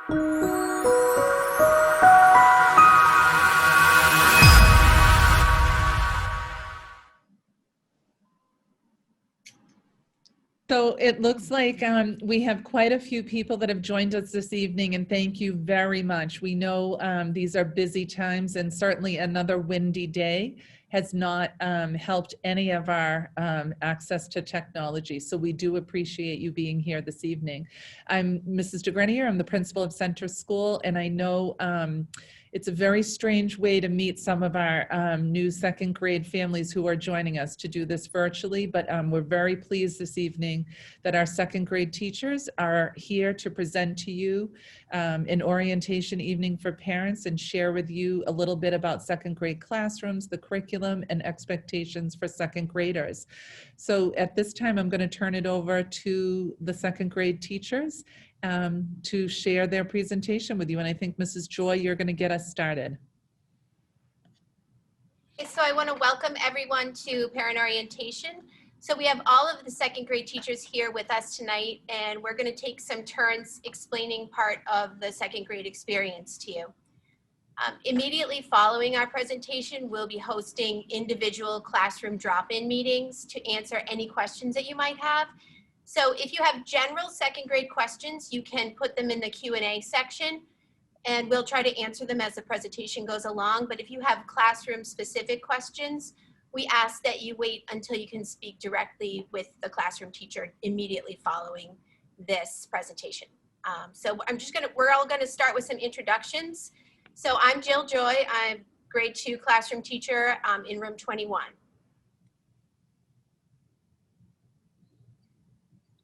So it looks like we have quite a few people that have joined us this evening, and thank you very much. We know these are busy times, and certainly another windy day has not helped any of our access to technology. So we do appreciate you being here this evening. I'm Mrs. DeGrenier. I'm the principal of Center School, and I know it's a very strange way to meet some of our new second grade families who are joining us to do this virtually, but we're very pleased this evening that our second grade teachers are here to present to you an orientation evening for parents and share with you a little bit about second grade classrooms, the curriculum, and expectations for second graders. So at this time, I'm going to turn it over to the second grade teachers to share their presentation with you. And I think Mrs. Joy, you're going to get us started. So I want to welcome everyone to Parent Orientation. So we have all of the second grade teachers here with us tonight, and we're going to take some turns explaining part of the second grade experience to you. Immediately following our presentation, we'll be hosting individual classroom drop-in meetings to answer any questions that you might have. So if you have general second grade questions, you can put them in the Q&A section, and we'll try to answer them as the presentation goes along. But if you have classroom specific questions, we ask that you wait until you can speak directly with the classroom teacher immediately following this presentation. So we're all gonna start with some introductions. So I'm Jill Joy. I'm grade 2 classroom teacher in room 21.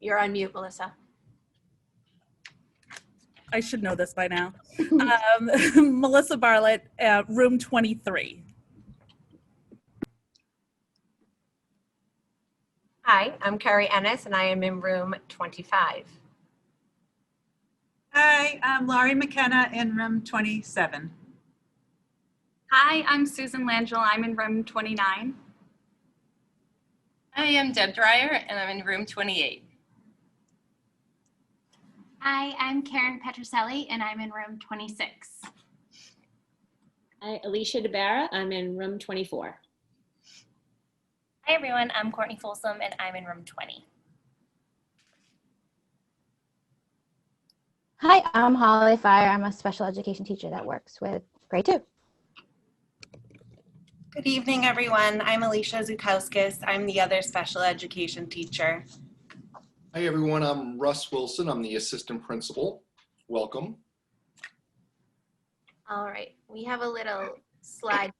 You're on mute, Melissa. I should know this by now. Melissa Bartlett, room 23. Hi, I'm Carrie Ennis, and I am in room 25. Hi, I'm Laurie McKenna in room 27. Hi, I'm Susan Langell. I'm in room 29. I am Deb Dreyer, and I'm in room 28. Hi, I'm Karen Petroselli, and I'm in room 26. Hi, Alicia DeBarra. I'm in room 24. Hi, everyone. I'm Courtney Folsom, and I'm in room 20. Hi, I'm Holly Fire. I'm a special education teacher that works with grade 2. Good evening, everyone. I'm Alicia Zukowskis. I'm the other special education teacher. Hi, everyone. I'm Russ Wilson. I'm the assistant principal. Welcome. All right. We have a little slide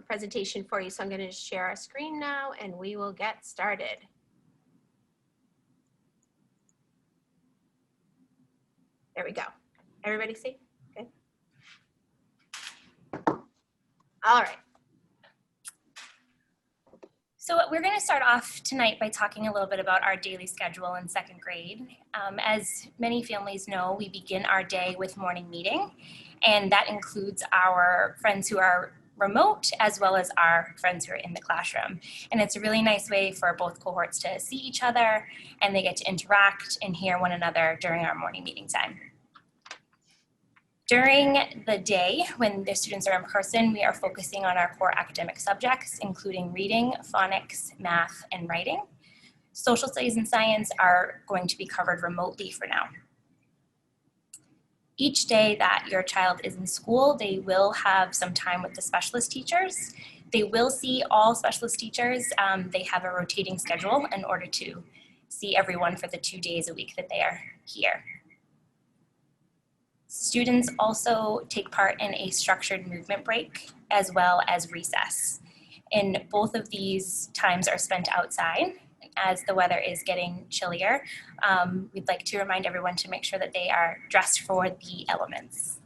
presentation for you. So I'm going to share our screen now, and we will get started. There we go. Everybody see? Good. All right. So we're going to start off tonight by talking a little bit about our daily schedule in second grade. As many families know, we begin our day with morning meeting, and that includes our friends who are remote as well as our friends who are in the classroom. And it's a really nice way for both cohorts to see each other, and they get to interact and hear one another during our morning meeting time. During the day, when the students are in person, we are focusing on our core academic subjects, including reading, phonics, math, and writing. Social studies and science are going to be covered remotely for now. Each day that your child is in school, they will have some time with the specialist teachers. They will see all specialist teachers. They have a rotating schedule in order to see everyone for the 2 days a week that they are here. Students also take part in a structured movement break as well as recess. And both of these times are spent outside as the weather is getting chillier. We'd like to remind everyone to make sure that they are dressed for the elements.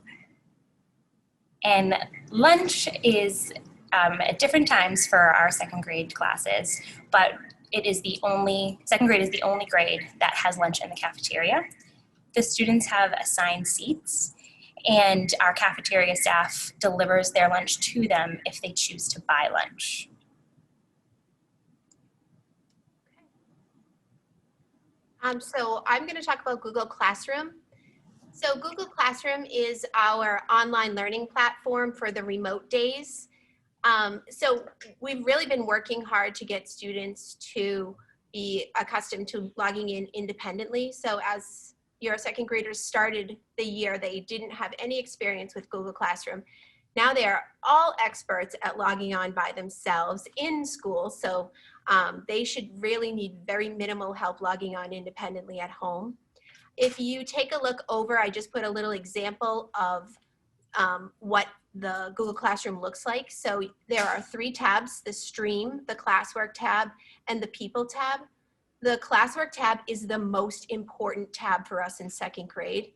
And lunch is at different times for our second grade classes, but second grade is the only grade that has lunch in the cafeteria. The students have assigned seats, and our cafeteria staff delivers their lunch to them if they choose to buy lunch. So I'm going to talk about Google Classroom. So Google Classroom is our online learning platform for the remote days. So we've really been working hard to get students to be accustomed to logging in independently. So as your second graders started the year, they didn't have any experience with Google Classroom. Now they are all experts at logging on by themselves in school. So they should really need very minimal help logging on independently at home. If you take a look over, I just put a little example of what the Google Classroom looks like. So there are 3 tabs: the Stream, the Classwork tab, and the People tab. The Classwork tab is the most important tab for us in second grade.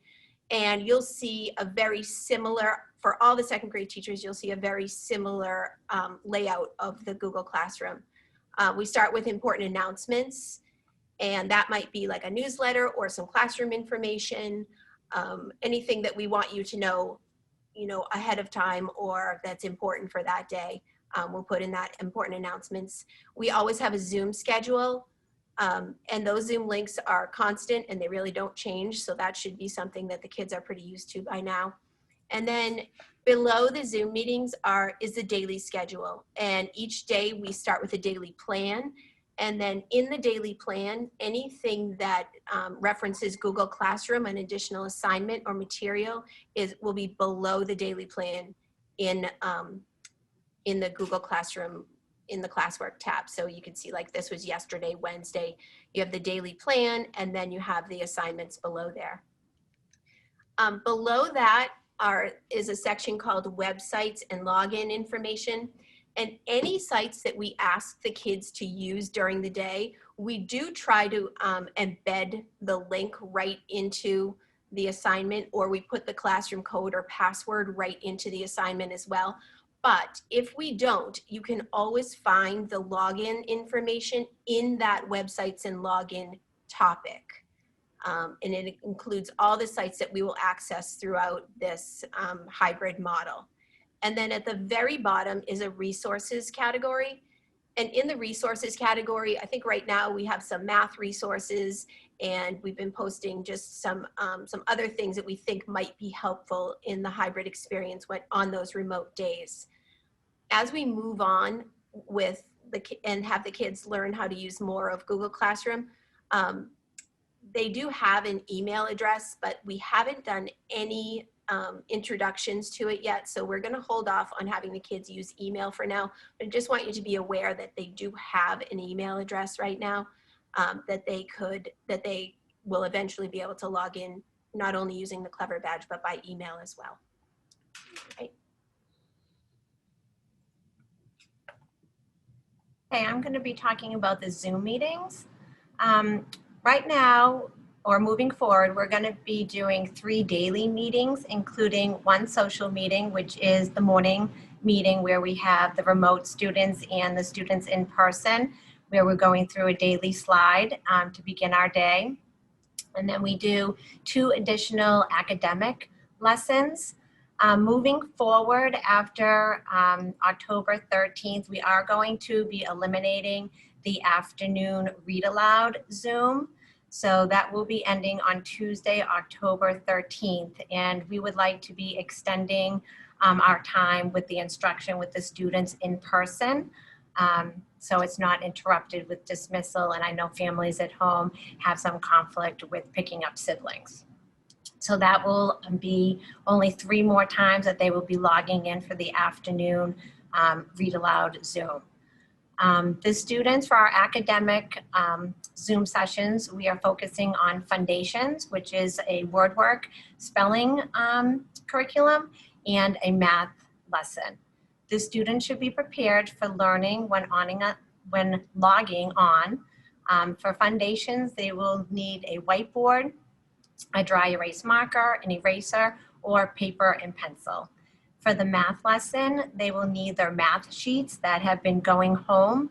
And you'll see a very similar, for all the second grade teachers, you'll see a very similar layout of the Google Classroom. We start with important announcements, and that might be like a newsletter or some classroom information, anything that we want you to know, ahead of time or that's important for that day. We'll put in that important announcements. We always have a Zoom schedule, and those Zoom links are constant and they really don't change. So that should be something that the kids are pretty used to by now. And then below the Zoom meetings is the daily schedule. And each day we start with a daily plan. And then in the daily plan, anything that references Google Classroom, an additional assignment or material, will be below the daily plan in the Google Classroom, in the Classwork tab. So you can see, like, this was yesterday, Wednesday. You have the daily plan, and then you have the assignments below there. Below that is a section called Websites and Login Information. And any sites that we ask the kids to use during the day, we do try to embed the link right into the assignment, or we put the classroom code or password right into the assignment as well. But if we don't, you can always find the login information in that Websites and Login topic. And it includes all the sites that we will access throughout this hybrid model. And then at the very bottom is a resources category. And in the resources category, I think right now we have some math resources, and we've been posting just some other things that we think might be helpful in the hybrid experience on those remote days. As we move on with and have the kids learn how to use more of Google Classroom, they do have an email address, but we haven't done any introductions to it yet. So we're going to hold off on having the kids use email for now. But I just want you to be aware that they do have an email address right now that they will eventually be able to log in, not only using the Clever badge, but by email as well. Right. Okay, I'm going to be talking about the Zoom meetings. Right now, or moving forward, we're going to be doing 3 daily meetings, including 1 social meeting, which is the morning meeting where we have the remote students and the students in person, where we're going through a daily slide to begin our day. And then we do 2 additional academic lessons. Moving forward after October 13th, we are going to be eliminating the afternoon read aloud Zoom. So that will be ending on Tuesday, October 13th. And we would like to be extending our time with the instruction with the students in person. So it's not interrupted with dismissal. And I know families at home have some conflict with picking up siblings. So that will be only 3 more times that they will be logging in for the afternoon read aloud Zoom. The students for our academic Zoom sessions, we are focusing on Foundations, which is a word work spelling curriculum, and a math lesson. The students should be prepared for learning when logging on. For Foundations, they will need a whiteboard, a dry erase marker, an eraser, or paper and pencil. For the math lesson, they will need their math sheets that have been going home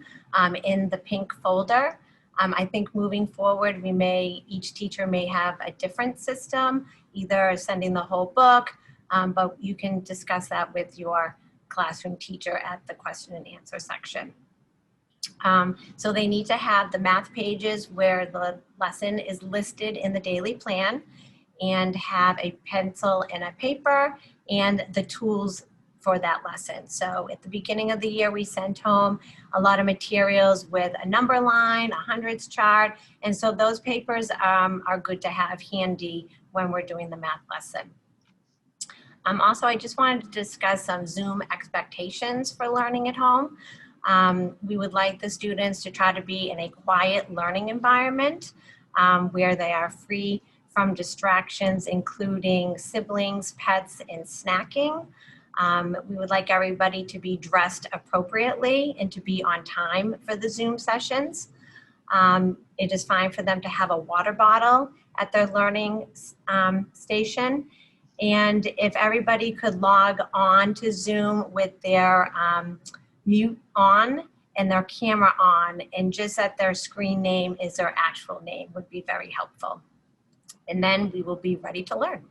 in the pink folder. I think moving forward, each teacher may have a different system, either sending the whole book, but you can discuss that with your classroom teacher at the question and answer section. So they need to have the math pages where the lesson is listed in the daily plan. and have a pencil and a paper and the tools for that lesson. So at the beginning of the year, we sent home a lot of materials with a number line, a hundreds chart, and so those papers are good to have handy when we're doing the math lesson. Also, I just wanted to discuss some Zoom expectations for learning at home. We would like the students to try to be in a quiet learning environment where they are free from distractions, including siblings, pets, and snacking. We would like everybody to be dressed appropriately and to be on time for the Zoom sessions. It is fine for them to have a water bottle at their learning station. And if everybody could log on to Zoom with their mute on and their camera on, and just that their screen name is their actual name, would be very helpful. And then we will be ready to learn.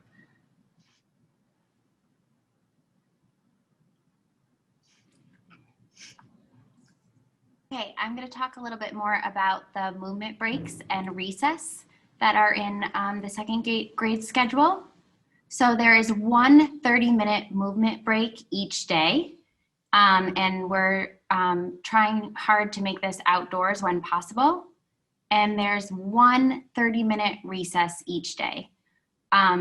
Okay, I'm going to talk a little bit more about the movement breaks and recess that are in the second grade schedule. So there is one 30-minute movement break each day, and we're trying hard to make this outdoors when possible. And there's one 30-minute recess each day.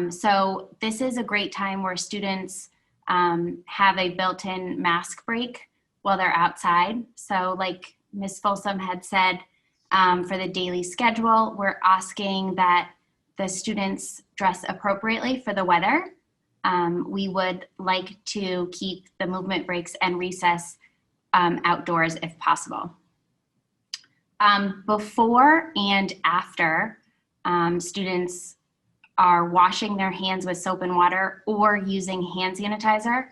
So this is a great time where students have a built-in mask break while they're outside. So like Ms. Folsom had said, for the daily schedule, we're asking that the students dress appropriately for the weather. We would like to keep the movement breaks and recess outdoors if possible. Before and after, students are washing their hands with soap and water or using hand sanitizer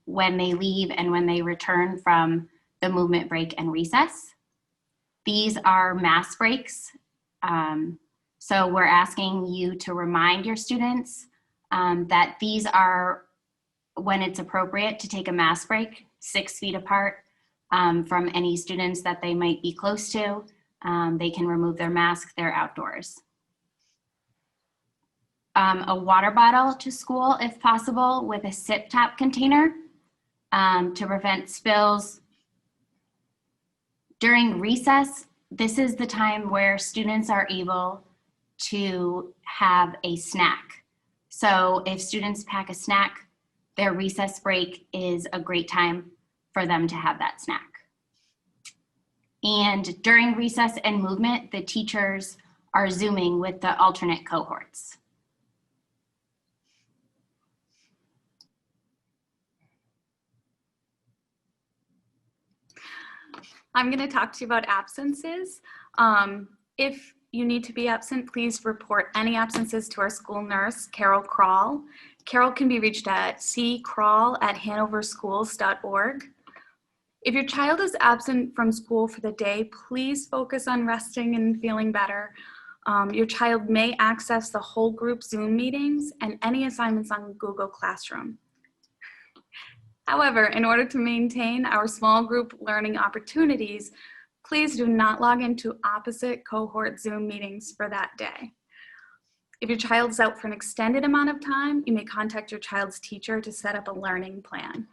when they leave and when they return from the movement break and recess. These are mass breaks. So we're asking you to remind your students that these are when it's appropriate to take a mass break, 6 feet apart from any students that they might be close to. They can remove their mask, they're outdoors. A water bottle to school if possible with a sip tap container to prevent spills. During recess, this is the time where students are able to have a snack. So if students pack a snack, their recess break is a great time for them to have that snack. And during recess and movement, the teachers are Zooming with the alternate cohorts. I'm going to talk to you about absences. If you need to be absent, please report any absences to our school nurse, Carol Krall. Carol can be reached at ckrall@hanoverschools.org. If your child is absent from school for the day, please focus on resting and feeling better. Your child may access the whole group Zoom meetings and any assignments on Google Classroom. However, in order to maintain our small group learning opportunities, please do not log into opposite cohort Zoom meetings for that day. If your child is out for an extended amount of time, you may contact your child's teacher to set up a learning plan.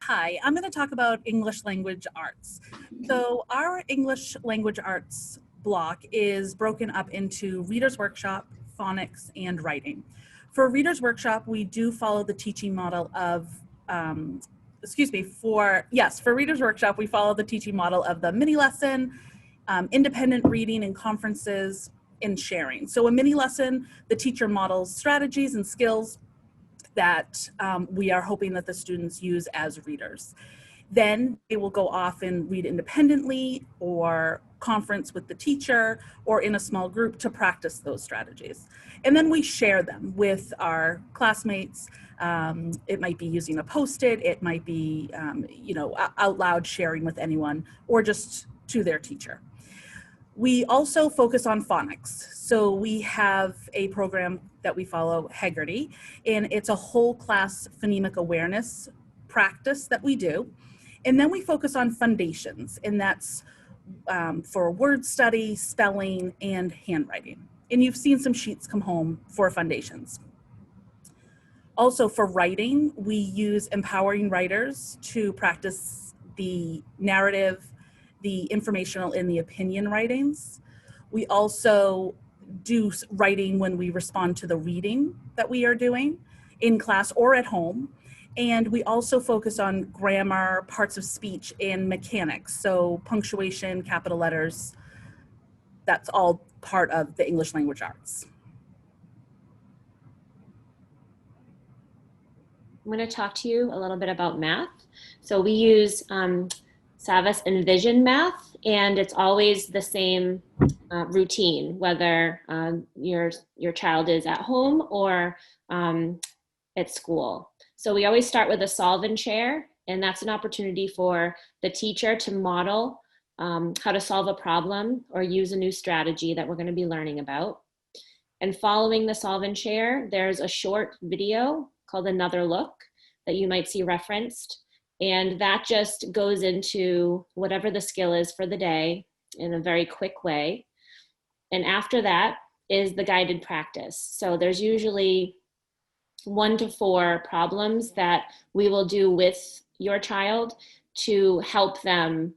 Hi, I'm going to talk about English language arts. So our English language arts block is broken up into Reader's Workshop, Phonics, and Writing. For Reader's Workshop, we do follow the teaching model of, for Reader's Workshop, we follow the teaching model of the mini lesson, independent reading and conferences, and sharing. So a mini lesson, the teacher models strategies and skills that we are hoping that the students use as readers. Then they will go off and read independently or conference with the teacher or in a small group to practice those strategies. And then we share them with our classmates. It might be using a Post-it, it might be out loud sharing with anyone or just to their teacher. We also focus on phonics. So we have a program that we follow, Heggerty, and it's a whole class phonemic awareness practice that we do. And then we focus on foundations, and that's for word study, spelling, and handwriting. And you've seen some sheets come home for foundations. Also for writing, we use Empowering Writers to practice the narrative, the informational, and the opinion writings. We also do writing when we respond to the reading that we are doing in class or at home. And we also focus on grammar, parts of speech, and mechanics. So punctuation, capital letters, that's all part of the English language arts. I'm going to talk to you a little bit about math. So we use Savas Envision Math, and it's always the same routine, whether your child is at home or at school. So we always start with a solve and share, and that's an opportunity for the teacher to model how to solve a problem or use a new strategy that we're going to be learning about. And following the solve and share, there's a short video called Another Look that you might see referenced. And that just goes into whatever the skill is for the day in a very quick way. And after that is the guided practice. So there's usually 1 to 4 problems that we will do with your child to help them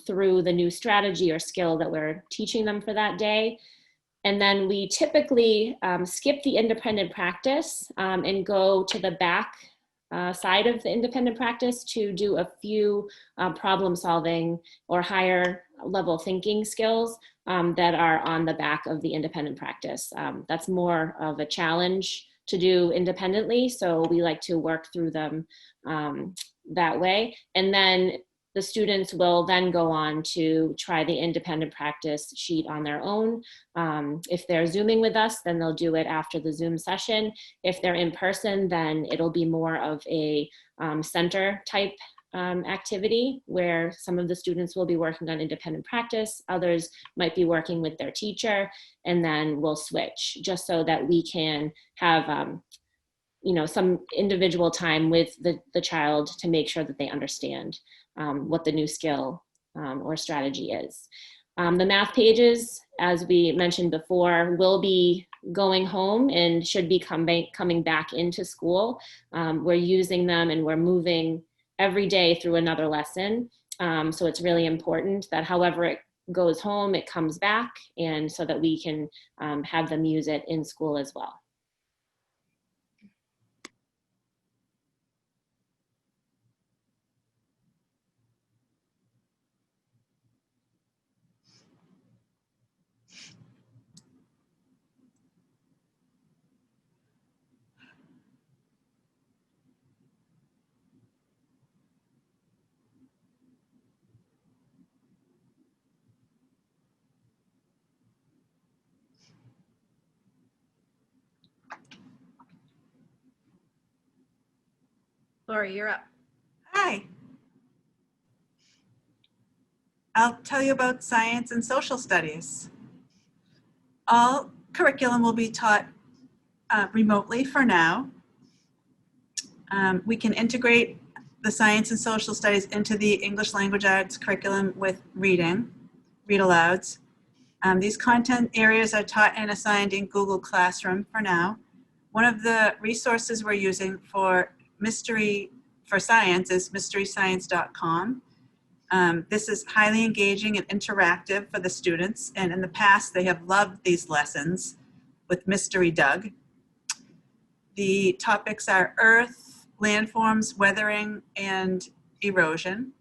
through the new strategy or skill that we're teaching them for that day. And then we typically skip the independent practice and go to the back side of the independent practice to do a few problem solving or higher level thinking skills that are on the back of the independent practice. That's more of a challenge to do independently, so we like to work through them that way. And then the students will then go on to try the independent practice sheet on their own. If they're Zooming with us, then they'll do it after the Zoom session. If they're in person, then it'll be more of a center type activity where some of the students will be working on independent practice, others might be working with their teacher, and then we'll switch just so that we can have some individual time with the child to make sure that they understand what the new skill or strategy is. The math pages, as we mentioned before, will be going home and should be coming back into school. We're using them and we're moving every day through another lesson. So it's really important that however it goes home, it comes back, and so that we can have them use it in school as well. Lori, you're up. Hi. I'll tell you about science and social studies. All curriculum will be taught remotely for now. We can integrate the science and social studies into the English language arts curriculum with read alouds. These content areas are taught and assigned in Google Classroom for now. One of the resources we're using for science is mysteryscience.com. This is highly engaging and interactive for the students, and in the past they have loved these lessons with Mystery Doug. The topics are earth, landforms, weathering, and erosion,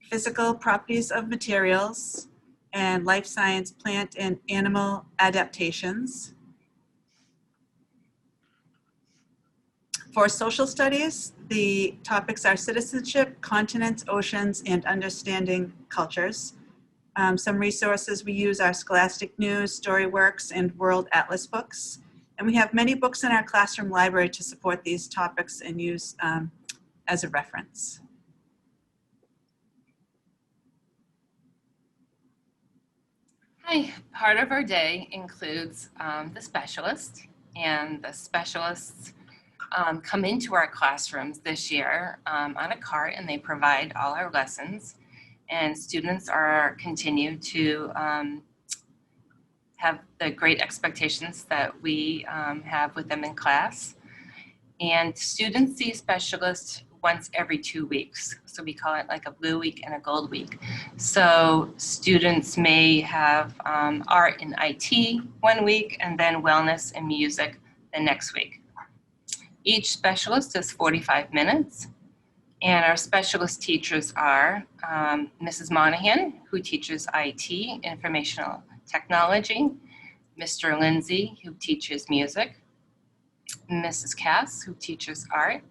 physical properties of materials, and life science, plant and animal adaptations. For social studies, the topics are citizenship, continents, oceans, and understanding cultures. Some resources we use are Scholastic News, Storyworks, and World Atlas books. And we have many books in our classroom library to support these topics and use as a reference. Hi, part of our day includes the specialist, and the specialists come into our classrooms this year on a cart, and they provide all our lessons. And students are continue to have the great expectations that we have with them in class. And students see specialists once every 2 weeks. So we call it like a blue week and a gold week. So students may have art and IT 1 week and then wellness and music the next week. Each specialist is 45 minutes. And our specialist teachers are Mrs. Monahan, who teaches IT, informational technology, Mr. Lindsay, who teaches music, Mrs. Cass, who teaches art,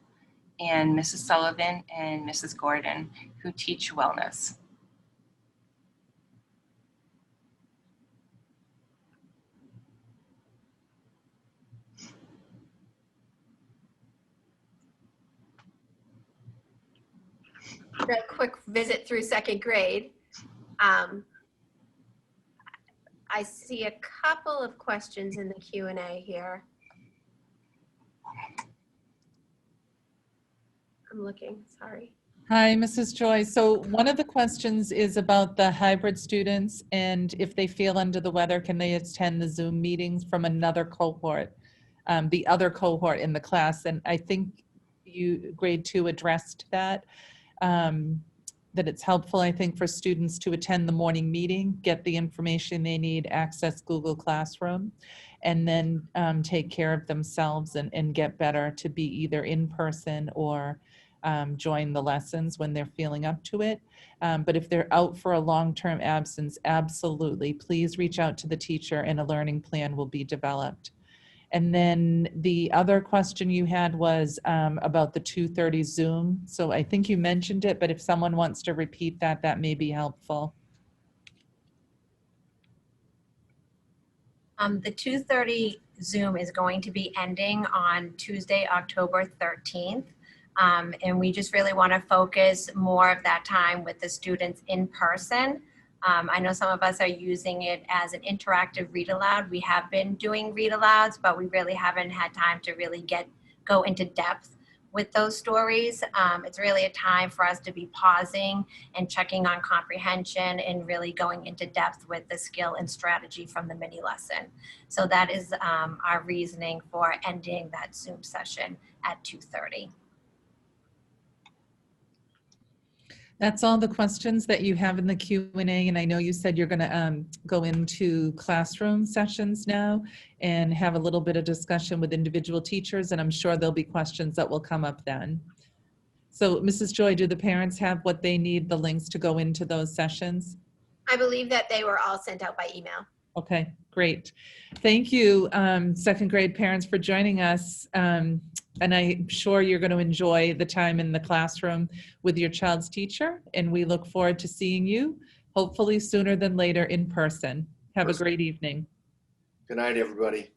and Mrs. Sullivan and Mrs. Gordon, who teach wellness. A quick visit through second grade. I see a couple of questions in the Q&A here. I'm looking, sorry. Hi, Mrs. Joy. So one of the questions is about the hybrid students, and if they feel under the weather, can they attend the Zoom meetings from another cohort, the other cohort in the class? And I think you, grade 2, addressed that, that it's helpful, I think, for students to attend the morning meeting, get the information they need, access Google Classroom, and then take care of themselves and get better to be either in person or join the lessons when they're feeling up to it. But if they're out for a long-term absence, absolutely, please reach out to the teacher and a learning plan will be developed. And then the other question you had was about the 2:30 Zoom. So I think you mentioned it, but if someone wants to repeat that, that may be helpful. The 2:30 Zoom is going to be ending on Tuesday, October 13th. And we just really want to focus more of that time with the students in person. I know some of us are using it as an interactive read aloud. We have been doing read alouds, but we really haven't had time to really go into depth with those stories. It's really a time for us to be pausing and checking on comprehension and really going into depth with the skill and strategy from the mini lesson. So that is our reasoning for ending that Zoom session at 2:30. That's all the questions that you have in the Q&A, and I know you said you're going to go into classroom sessions now and have a little bit of discussion with individual teachers, and I'm sure there'll be questions that will come up then. So, Mrs. Joy, do the parents have what they need, the links to go into those sessions? I believe that they were all sent out by email. Okay, great. Thank you, second grade parents, for joining us. And I'm sure you're going to enjoy the time in the classroom with your child's teacher. And we look forward to seeing you, hopefully sooner than later, in person. Have a great evening. Good night, everybody.